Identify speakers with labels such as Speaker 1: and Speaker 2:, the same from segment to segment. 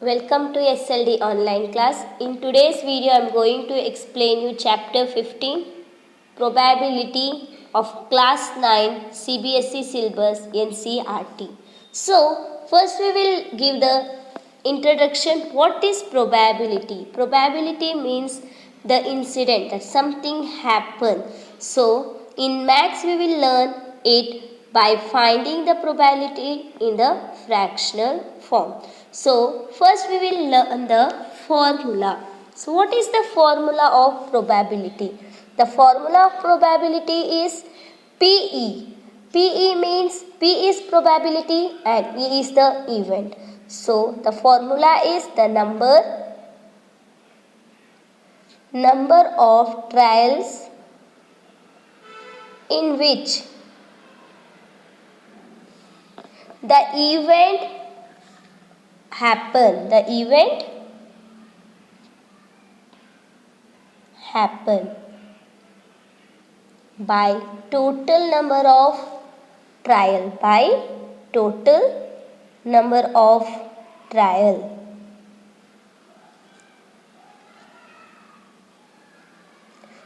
Speaker 1: Welcome to SLD online class. In today's video I am going to explain you chapter 15 probability of class 9 CBSE syllabus NCERT. So first we will give the introduction. What is probability? Probability means the incident that something happened. So in maths we will learn it by finding the probability in the fractional form. So first we will learn the formula. So what is the formula of probability? The formula of probability is PE. PE means P is probability and E is the event. So the formula is the number of trials in which the event happen by total number of trial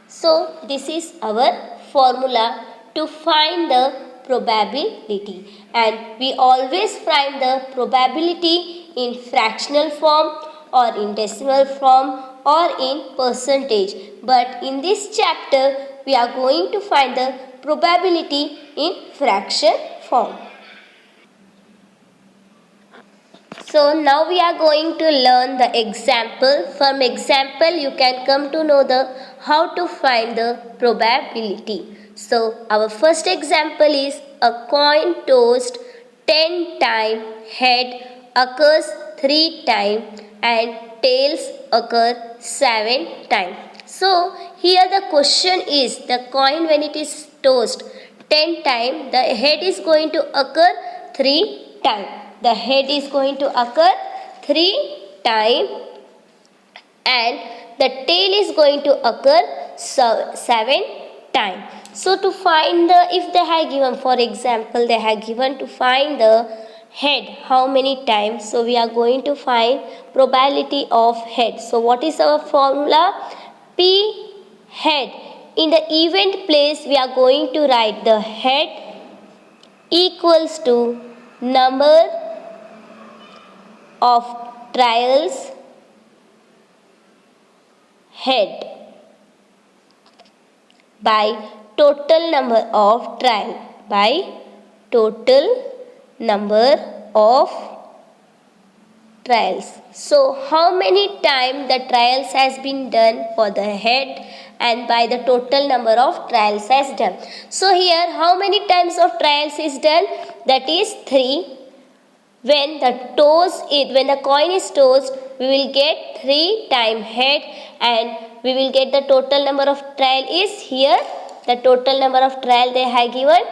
Speaker 1: So this is our formula to find the probability, and we always find the probability in fractional form or in decimal form or in percentage, but in this chapter we are going to find the probability in fraction form. So now we are going to learn the example. From example you can come to know the how to find the probability. So our first example is a coin tossed 10 times, head occurs 3 times and tails occur 7 times. So here the question is, the coin when it is tossed 10 times, the head is going to occur 3 times. The head is going to occur 3 times and the tail is going to occur 7 times. So to find the, if they have given, for example they have given to find the head how many times, so we are going to find probability of head. So what is our formula? P head. In the event place we are going to write the head equals to number of trials head by total number of trials. So how many times the trials has been done for the head and by the total number of trials has done. So here how many times of trials is done? That is 3. When the coin is tossed, we will get 3 times head and we will get the total number of trial is here. The total number of trial they have given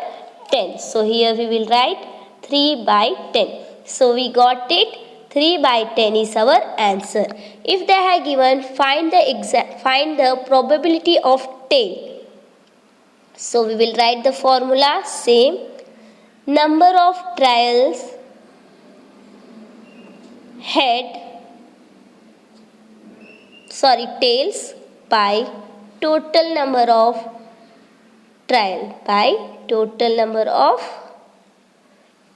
Speaker 1: 10. So here we will write 3 by 10. So we got it. 3 by 10 is our answer. If they have given find the probability of tail. So we will write the formula same. Number of trials tails by total number of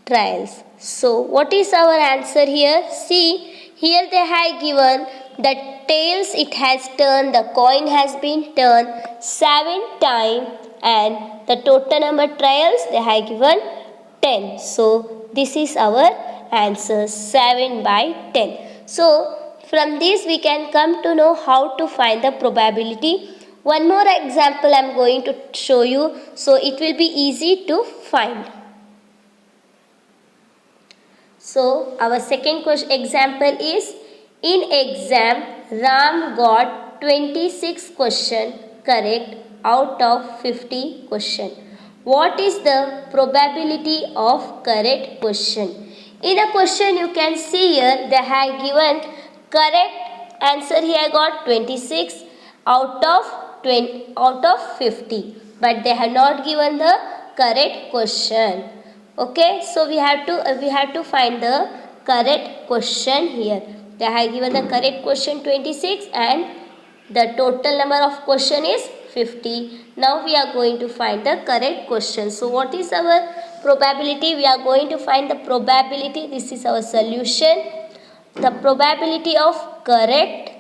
Speaker 1: trials. So what is our answer here? See, here they have given the tails, it has turned, the coin has been turned 7 times and the total number trials they have given 10. So this is our answer, 7 by 10. So from this we can come to know how to find the probability. One more example I am going to show you, so it will be easy to find. So our second example is, in exam Ram got 26 question correct out of 50 question. What is the probability of correct question? In the question you can see here they have given correct answer here got 26 out of 50, but they have not given the correct question. Okay, so we have to find the correct question here. they have given the correct question 26 and the total number of question is 50. Now we are going to find the correct question. So what is our probability? We are going to find the probability. This is our solution. The probability of correct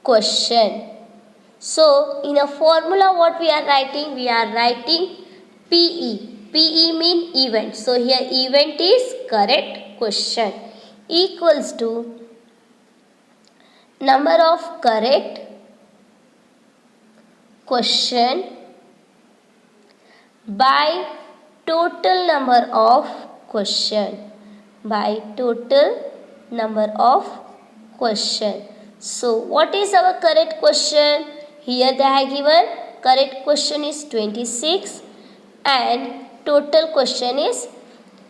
Speaker 1: question. So in a formula what we are writing? We are writing PE. PE mean event. So here event is correct question equals to number of correct question by total number of question. By total number of question. So what is our correct question? Here they have given correct question is 26 and total question is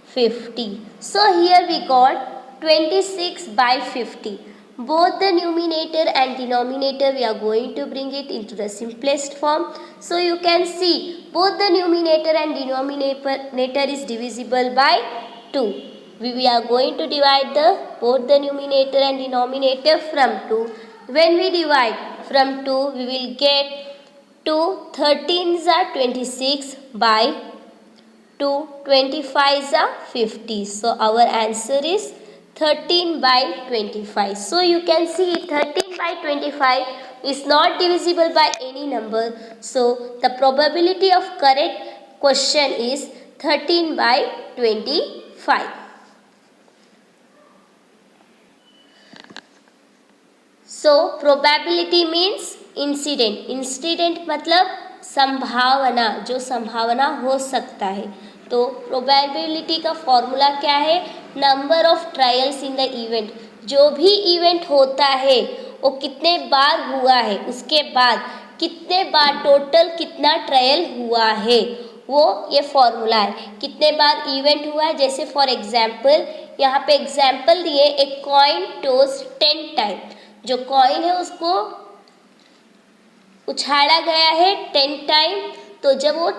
Speaker 1: 50. So here we got 26 by 50. Both the numerator and denominator we are going to bring it into the simplest form. So you can see both the numerator and denominator is divisible by 2. We are going to divide both the numerator and denominator from 2. When we divide from 2, we will get 2 13s are 26 by 2 25s are 50. So our answer is 13 by 25. So you can see 13 by 25 is not divisible by any number. So the probability of correct question is 13 by 25. So probability means incident. Incident मतलब संभावना, जो संभावना हो सकता है. तो probability का formula क्या है? Number of trials in the event. जो भी इवेंट होता है वो कितने बार हुआ है, उसके बाद कितने बार टोटल कितना ट्रायल हुआ है, वो ये फॉर्मूला है. कितने बार इवेंट हुआ है, जैसे फॉर एग्जाम्पल यहाँ पे एग्जाम्पल दिए, एक कॉइन टॉस 10 टाइम. जो कॉइन है उसको उछाला गया है 10 टाइम. तो जब वो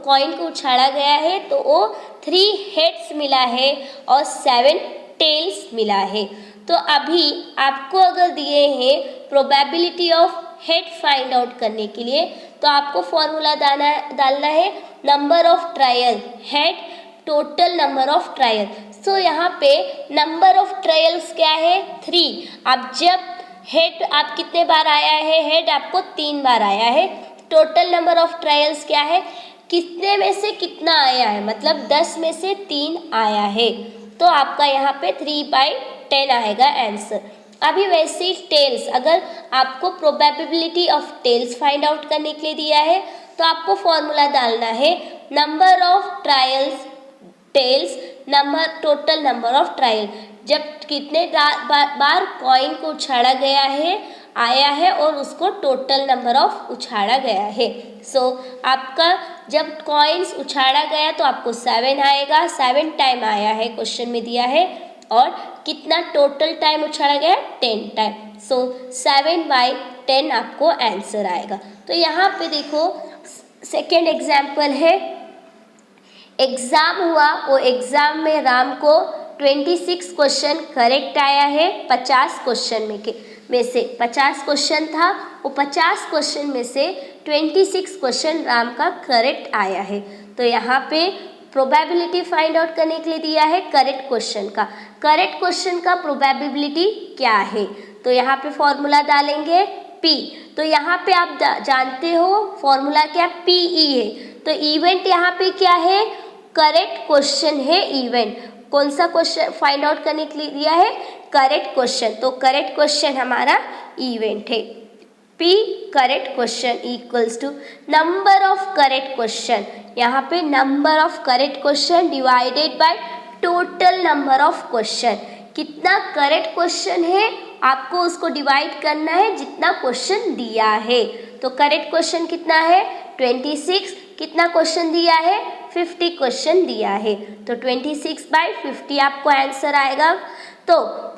Speaker 1: कॉइन को उछाला गया है तो वो 3 हेड्स मिला है और 7 टेल्स मिला है. तो अभी आपको अगर दिए हैं probability of head find out करने के लिए, तो आपको फॉर्मूला डालना है number of trial head total number of trial. So यहाँ पे नंबर ऑफ ट्रायल्स क्या है? 3. अब जब हेड आप कितने बार आया है? हेड आपको 3 बार आया है. टोटल नंबर ऑफ ट्रायल्स क्या है? कितने में से कितना आया है, मतलब 10 में से 3 आया है. तो आपका यहाँ पे 3/10 आएगा आंसर. अभी वैसे ही टेल्स, अगर आपको probability of tails find out करने के लिए दिया है तो आपको फॉर्मूला डालना है number of trials tails number total number of trial. जब कितने बार कॉइन को उछाड़ा गया है आया है और उसको टोटल नंबर ऑफ उछाड़ा गया है. सो आपका जब कॉइन्स उछाड़ा गया तो आपको 7 आएगा. 7 टाइम आया है क्वेश्चन में दिया है. और कितना टोटल टाइम उछाड़ा गया? 10 टाइम. सो 7/10 आपको आंसर आएगा. तो यहाँ पे देखो सेकेंड एग्जाम्पल है. एग्ज़ाम हुआ, वो एग्ज़ाम में राम को 26 क्वेश्चन करेक्ट आया है 50 क्वेश्चन में से 50 क्वेश्चन था, वो 50 क्वेश्चन में से 26 क्वेश्चन राम का करेक्ट आया है. तो यहाँ पे प्रोबेबिलिटी फाइंड आउट करने के लिए दिया है करेक्ट क्वेश्चन का. करेक्ट क्वेश्चन का प्रोबेबिलिटी क्या है? तो यहाँ पे फॉर्मूला डालेंगे P. तो यहाँ पे आप जानते हो फॉर्मूला क्या? PE है. तो इवेंट यहाँ पे क्या है? करेक्ट क्वेश्चन है इवेंट. कौन सा क्वेश्चन फाइंड आउट करने के लिए दिया है? Correct question. तो करेक्ट क्वेश्चन हमारा इवेंट है. P correct question equals to number of correct question. यहाँ पे number of correct question divided by total number of question. कितना करेक्ट क्वेश्चन है आपको उसको डिवाइड करना है जितना क्वेश्चन दिया है. तो करेक्ट क्वेश्चन कितना है? 26. कितना क्वेश्चन दिया है? 50 क्वेश्चन दिया है. तो 26/50 आपको आंसर आएगा. तो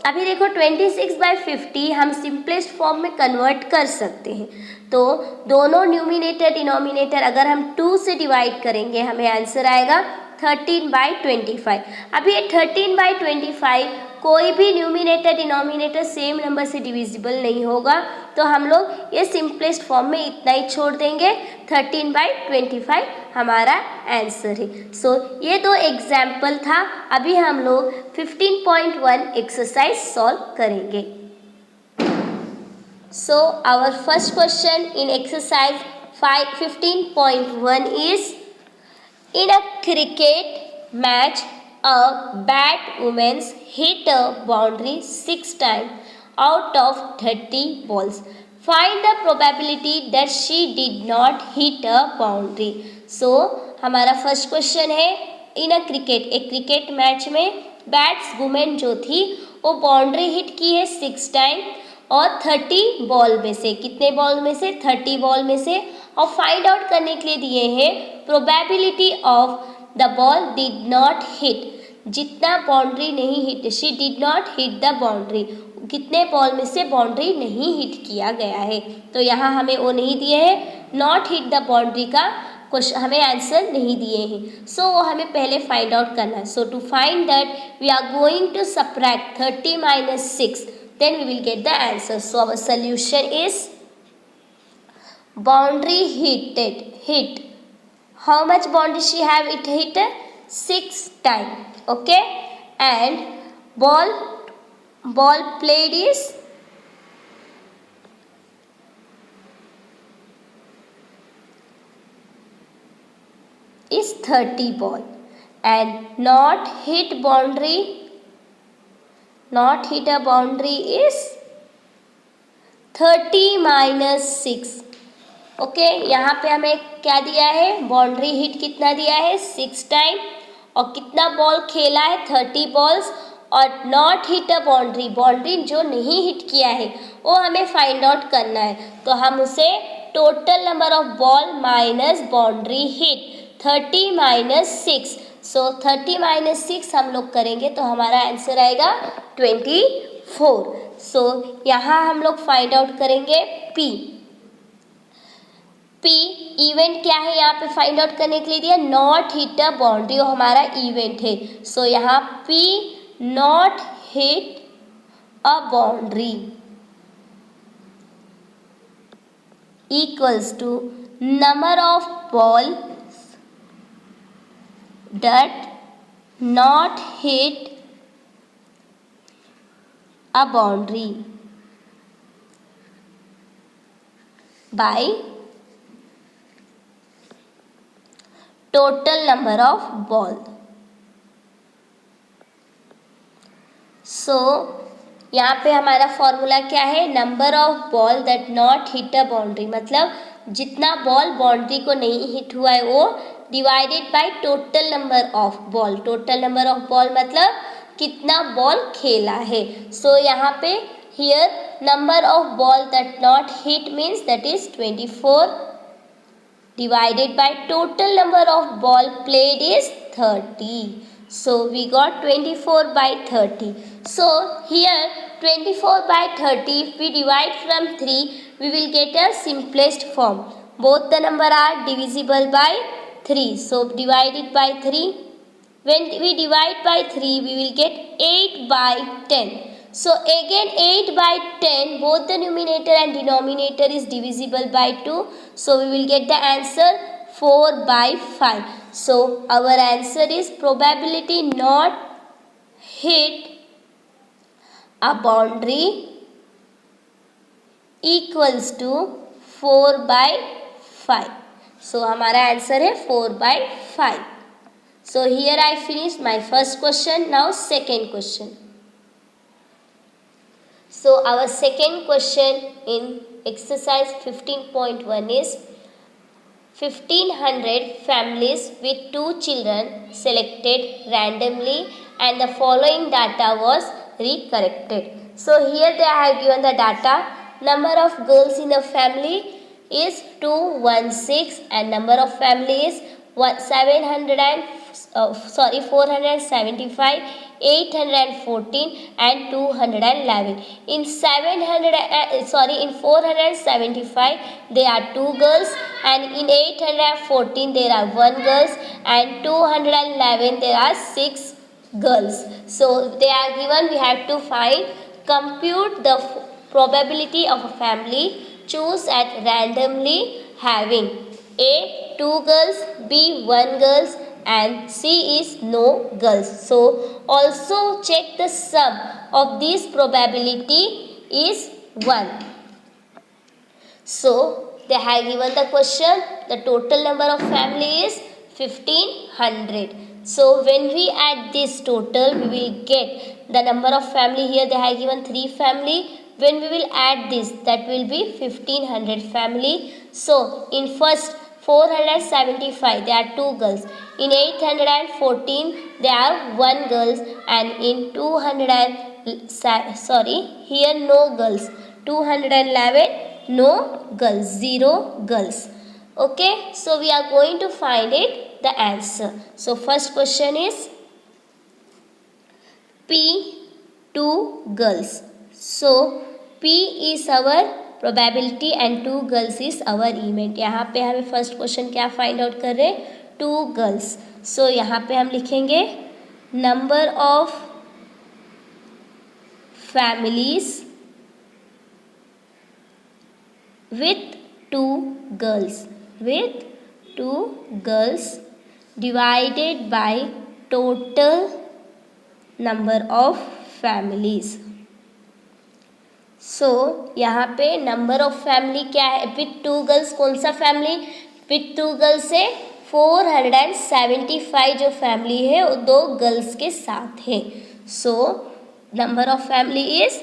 Speaker 1: अभी देखो 26/50 हम सिंपलेस्ट फॉर्म में कन्वर्ट कर सकते हैं. तो दोनों न्यूमिनेटर डिनोमिनेटर अगर हम 2 से डिवाइड करेंगे हमें आंसर आएगा 13/25. अब ये 13/25 कोई भी न्यूमिनेटर डिनोमिनेटर सेम नंबर से डिविजिबल नहीं होगा, तो हम लोग ये सिंपलेस्ट फॉर्म में इतना ही छोड़ देंगे। 13/25 हमारा आंसर है। सो ये दो एग्जाम्पल था। अभी हम लोग 15.1 एक्सरसाइज सॉल्व करेंगे। So our first question in exercise 15.1 is, in a cricket match, a batswoman hit a boundary 6 times out of 30 balls. Find the probability that she did not hit a boundary. So हमारा first question है, इन अ cricket, एक cricket match में बैट्सवुमेन जो थी वो boundary hit की है 6 time और 30 बॉल में से, कितने बॉल में से, 30 बॉल में से, और फाइंड आउट करने के लिए दिए हैं probability of the ball did not hit, जितना बाउंड्री नहीं hit, she did not hit the boundary, कितने बॉल में से बाउंड्री नहीं हिट किया गया है। तो यहाँ हमें वो नहीं दिए हैं, नॉट हिट द बाउंड्री का क्वेश्चन हमें आंसर नहीं दिए हैं। सो वो हमें पहले फाइंड आउट करना है। So to find that we are going to subtract 30 - 6, then we will get the answer. So our solution is boundary hit. How much boundary she have it hit? 6 times. Okay, and ball played is 30 ball, and not hit a boundary is 30 - 6. Okay, यहाँ पे हमें क्या दिया है, boundary hit कितना दिया है 6 time, और कितना बॉल खेला है 30 बॉल्स, और not hit a boundary, boundary जो नहीं हिट किया है वो हमें फाइंड आउट करना है। तो हम उसे total number of ball minus boundary hit 30 - 6, सो 30 - 6 हम लोग करेंगे तो हमारा आंसर आएगा 24। सो यहाँ हम लोग फाइंड आउट करेंगे पी इवेंट क्या है, यहाँ पे फाइंड आउट करने के लिए दिया नॉट हिट अ बाउंड्री, वो हमारा इवेंट है। सो यहाँ P not hit a boundary equals to number of ball that not hit a boundary by total number of ball. So यहाँ पे हमारा फॉर्मूला क्या है, number of ball that not hit a boundary, मतलब जितना ball boundary को नहीं hit हुआ है वो divided by total number of ball. Total number of ball मतलब कितना बॉल खेला है। सो यहाँ पे here number of ball that not hit means that is 24 divided by total number of ball played is 30. So we got 24/30. So here 24/30, if we divide from 3, we will get a simplest form. Both the number are divisible by 3. So divide it by 3. When we divide by 3, we will get 8/10. So again 8/10, both the numerator and denominator is divisible by 2. So we will get the answer 4/5. So our answer is probability not hit a boundary equals to 4/5. So हमारा answer है 4/5. So here I finished my first question. Now second question. So our second question in exercise 15.1 is 1500 families with 2 children selected randomly and the following data was recorrected. So here they have given the data. Number of girls in the family is 216 and number of family is 475, 814 and 211. In 475 there are 2 girls, and in 814 there are 1 girl, and 211 there are 6 girls. So they are given, we have to find, compute the probability of a family, choose at randomly, having A 2 girls, B 1 girls, and C is no girls. So also check the sum of this probability is 1. So they have given the question, the total number of family is 1500. So when we add this total, we will get the number of family. Here they have given 3 family. When we will add this, that will be 1500 family. So in first 475 there are 2 girls, in 814 there are 1 girls, and in 200 here no girls, 211 no girls, 0 girls. Okay, so we are going to find it, the answer. So first question is P 2 girls. So P is our probability and 2 girls is our event. यहाँ पे हमें first question क्या find out कर रहे हैं, 2 girls. सो यहाँ पे हम लिखेंगे number of families with 2 girls, with 2 girls divided by total number of families. So यहाँ पे नंबर ऑफ फैमिली क्या है, विथ 2 गर्ल्स. कौन सा फैमिली, विथ 2 गर्ल्स से 475 जो फैमिली है वो 2 गर्ल्स के साथ है. So number of family is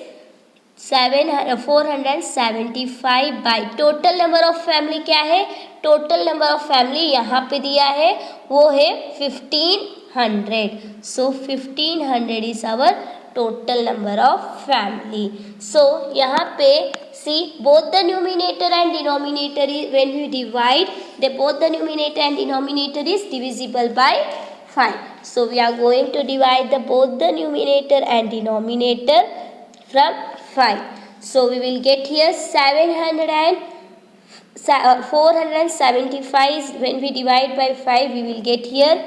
Speaker 1: 475 by total number of family क्या है, टोटल नंबर ऑफ फैमिली यहाँ पे दिया है वो है 1500. So 1500 is our total number of family. So यहाँ पे see both the numerator and denominator when we divide they both the numerator and denominator is divisible by 5. So we are going to divide the both the numerator and denominator from 5. So we will get here 475. When we divide by 5, we will get here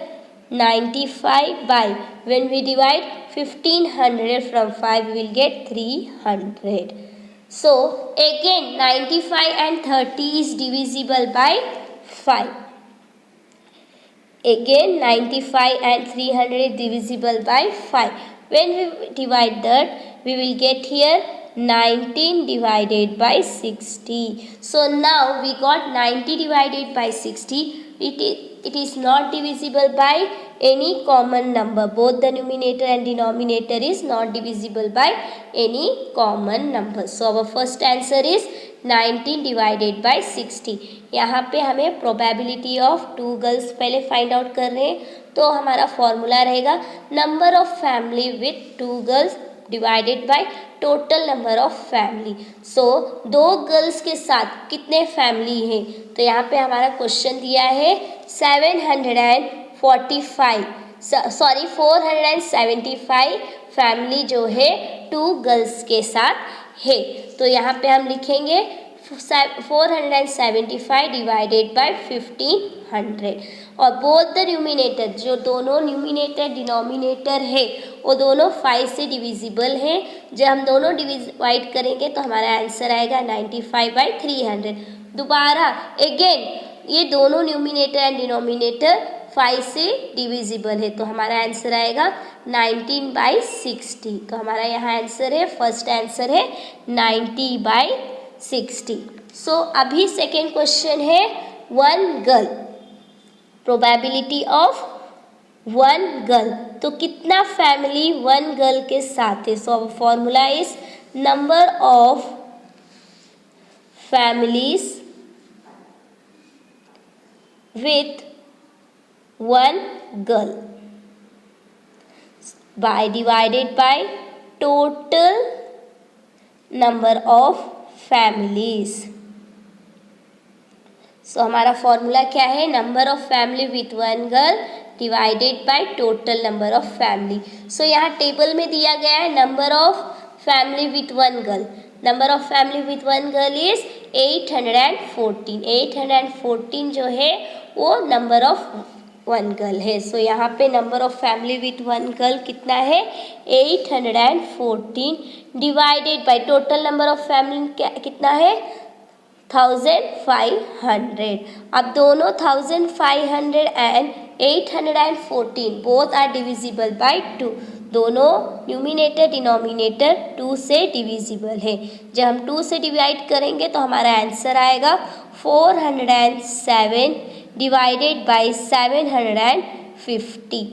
Speaker 1: 95 by. When we divide 1500 from 5, we will get 300. So again 95 and 30 is divisible by 5. Again 95 and 300 is divisible by 5. When we divide that, we will get here 19 divided by 60. So now we got 90 divided by 60. It is not divisible by any common number. Both the numerator and denominator is not divisible by any common number. So our first answer is 19 divided by 60. यहाँ पे हमें probability of 2 girls पहले find out कर रहे हैं. तो हमारा formula रहेगा number of family with 2 girls divided by total number of family. So 2 girls के साथ कितने फैमिली हैं, तो यहाँ पे हमारा क्वेश्चन दिया है 475 फैमिली जो है 2 गर्ल्स के साथ है. तो यहाँ पे हम लिखेंगे 475 डिवाइडेड बाय 1500. और बोथ द न्यूमिनेटर, जो दोनों न्यूमिनेटर डिनोमिनेटर है वो दोनों 5 से डिविजिबल हैं. जब हम दोनों डिवाइड करेंगे तो हमारा आंसर आएगा 95 बाई 300. दोबारा अगेन ये दोनों न्यूमिनेटर एंड डिनोमिनेटर 5 से डिविजिबल है, तो हमारा आंसर आएगा 19 बाई 60. तो हमारा यहाँ आंसर है, फर्स्ट आंसर है 90 बाई 60. सो अभी सेकेंड क्वेश्चन है 1 गर्ल, प्रोबेबिलिटी ऑफ 1 गर्ल. तो कितना फैमिली 1 गर्ल के साथ है. So formula is number of families with 1 girl by divided by total number of families. So हमारा फॉर्मूला क्या है, number of family with 1 girl divided by total number of family. So यहाँ table में दिया गया है number of family with 1 girl. Number of family with 1 girl is 814. 814 जो है वो नंबर ऑफ वन गर्ल है. सो यहाँ पे number of family with one girl कितना है 814 divided by total number of family कितना है 1500. अब दोनों 1500 and 814 both are divisible by 2. दोनों न्यूमिनेटर डिनोमिनेटर 2 से डिविजिबल है. जब हम 2 से डिवाइड करेंगे तो हमारा आंसर आएगा 407 डिवाइडेड बाय 750.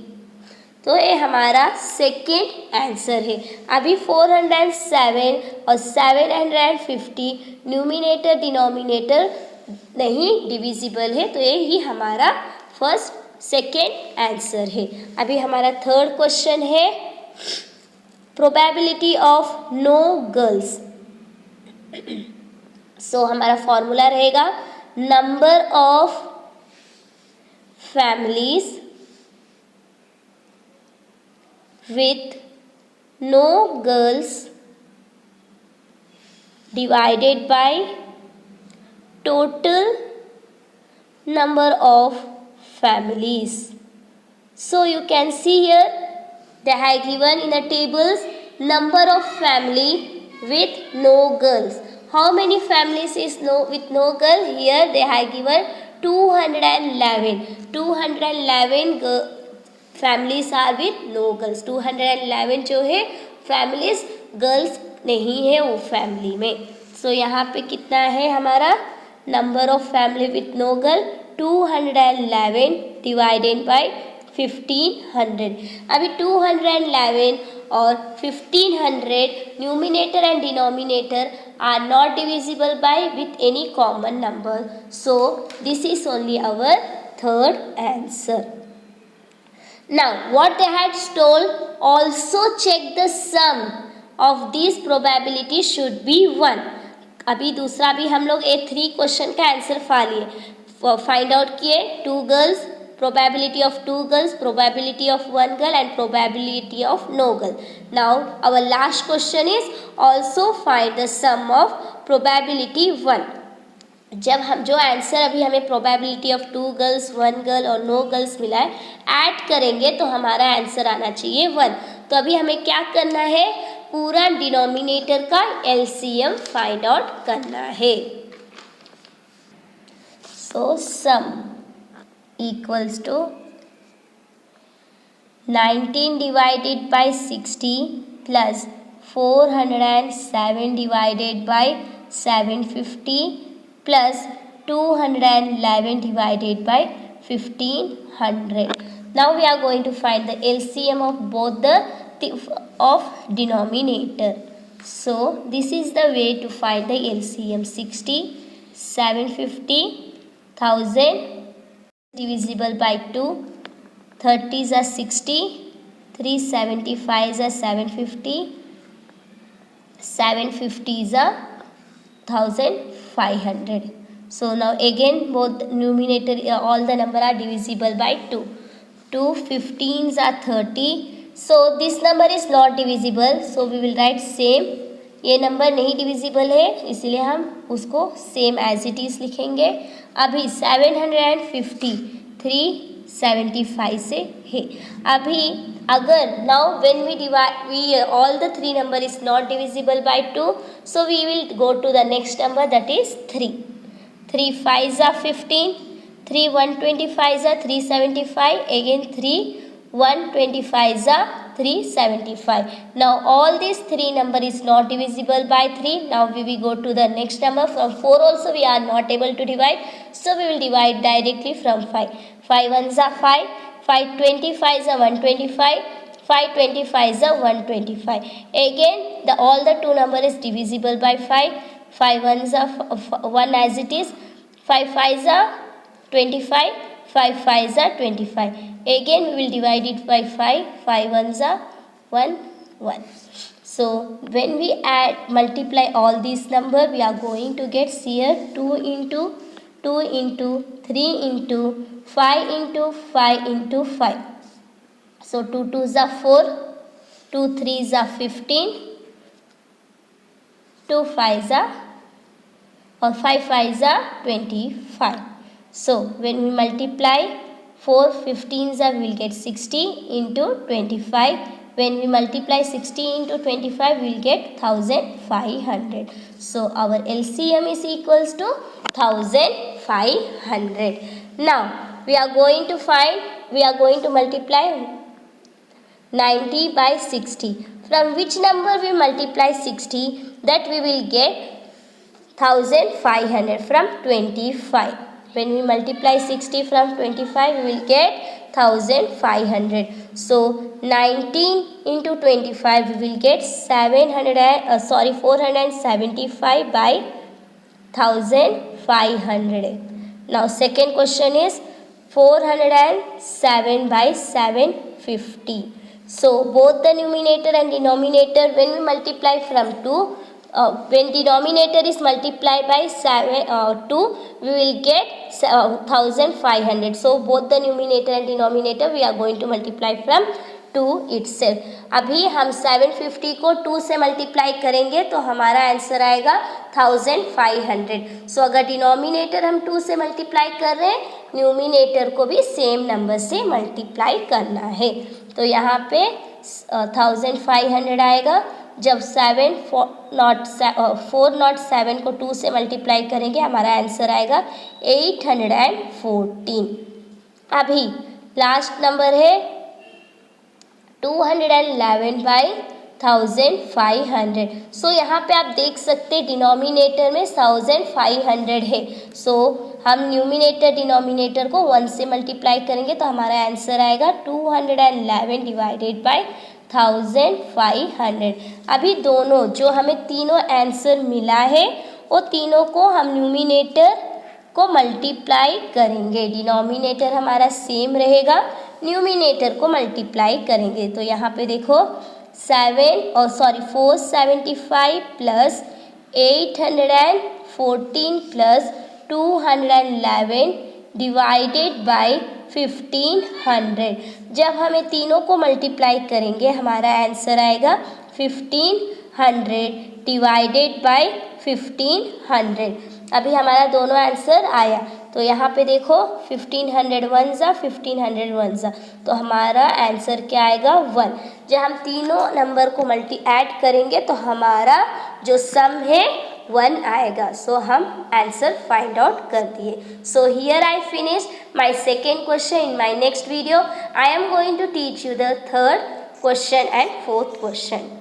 Speaker 1: तो ये हमारा सेकेंड आंसर है. अभी 407 और 750 न्यूमिनेटर डिनोमिनेटर नहीं डिविजिबल है, तो ये ही हमारा सेकेंड आंसर है. अभी हमारा थर्ड क्वेश्चन है प्रोबेबिलिटी ऑफ नो गर्ल्स. सो हमारा फॉर्मूला रहेगा number of families with no girls divided by total number of families. So you can see here they have given in the tables number of family with no girls. How many families is with no girl? Here they have given 211. 211 families are with no girls. 211 जो है families girls नहीं है वो family में. सो यहाँ पे कितना है हमारा number of family with no girl 211 divided by 1500. अभी 211 और 1500 numerator and denominator are not divisible by with any common number. So this is only our third answer. Now what they had told, also check the sum of these probability should be 1. अभी दूसरा भी हम लोग A3 question का answer find out किए. 2 girls, probability of 2 girls, probability of 1 girl and probability of no girl. Now our last question is also find the sum of probability 1. जब हम जो आंसर अभी हमें प्रोबेबिलिटी ऑफ 2 गर्ल्स 1 गर्ल और no girls मिला है add करेंगे तो हमारा आंसर आना चाहिए 1. तो अभी हमें क्या करना है पूरा डिनोमिनेटर का एलसीएम फाइंड आउट करना है. So sum equals to 19 divided by 60 plus 407 divided by 750 plus 211 divided by 1500. Now we are going to find the LCM of both the of denominator. So this is the way to find the LCM. 60, 750, 1000 divisible by 2, 30s are 60, 375s are 750, 750s are 1500. So now again both numerator all the number are divisible by 2. 2 15s are 30. So this number is not divisible, so we will write same. ये number नहीं divisible है इसलिए हम उसको same as it is लिखेंगे. अभी 750 375 से है. अभी अगर now when we divide all the 3 number is not divisible by 2, so we will go to the next number that is 3. 3 5s are 15, 3 125s are 375, again 3 125s are 375. Now all these 3 number is not divisible by 3. Now we will go to the next number. From 4 also we are not able to divide, so we will divide directly from 5. 5 1s are 5, 5 25s are 125, 5 25s are 125. Again all the 2 number is divisible by 5. 5 1s are 1 as it is, 5 5s are 25, 5 5s are 25. Again we will divide it by 5, 5 1s are 1 1. So when we multiply all these number, we are going to get here 2 into 2 into 3 into 5 into 5 into 5. So 2 2s are 4, 2 3s are 15, 2 5s are or 5 5s are 25. So when we multiply 4 15s we will get 60 into 25. When we multiply 60 into 25, we will get 1500. So our LCM is equals to 1500. Now we are going to multiply 90 by 60. From which number we multiply 60? That we will get 1500 from 25. When we multiply 60 from 25, we will get 1500. So 19 into 25, we will get 475 by 1500. Now second question is 407 by 750. So both the numerator and denominator, when we multiply from 2, when denominator is multiplied by 2, we will get 1500. So both the numerator and denominator we are going to multiply from 2 itself. अभी हम 750 को 2 से multiply करेंगे तो हमारा answer आएगा 1500. सो अगर denominator हम 2 से मल्टीप्लाई कर रहे हैं, न्यूमिनेटर को भी सेम नंबर से मल्टीप्लाई करना है. तो यहाँ पे 1500 आएगा. जब 407 को 2 से मल्टीप्लाई करेंगे हमारा आंसर आएगा 814. अभी लास्ट नंबर है 211 बाई 1500. सो यहाँ पे आप देख सकते हैं डिनोमिनेटर में 1500 है. सो हम न्यूमिनेटर डिनोमिनेटर को 1 से मल्टीप्लाई करेंगे तो हमारा आंसर आएगा 211 डिवाइडेड बाई 1500. अभी दोनों जो हमें तीनों आंसर मिला है वो तीनों को हम न्यूमिनेटर को मल्टीप्लाई करेंगे. डिनोमिनेटर हमारा सेम रहेगा, न्यूमिनेटर को मल्टीप्लाई करेंगे. तो यहाँ पे देखो 475 प्लस 814 प्लस 211 डिवाइडेड बाई 1500. जब हमें तीनों को मल्टीप्लाई करेंगे हमारा आंसर आएगा 1500 डिवाइडेड बाई 1500. अभी हमारा दोनों आंसर आया. तो यहाँ पे देखो 1500 1 जा 1500 1 जा, तो हमारा आंसर क्या आएगा 1. जब हम तीनों नंबर को ऐड करेंगे तो हमारा जो सम है 1 आएगा. सो हम आंसर फाइंड आउट कर दिए. So here I finish my second question. In my next video I am going to teach you the third question and fourth question.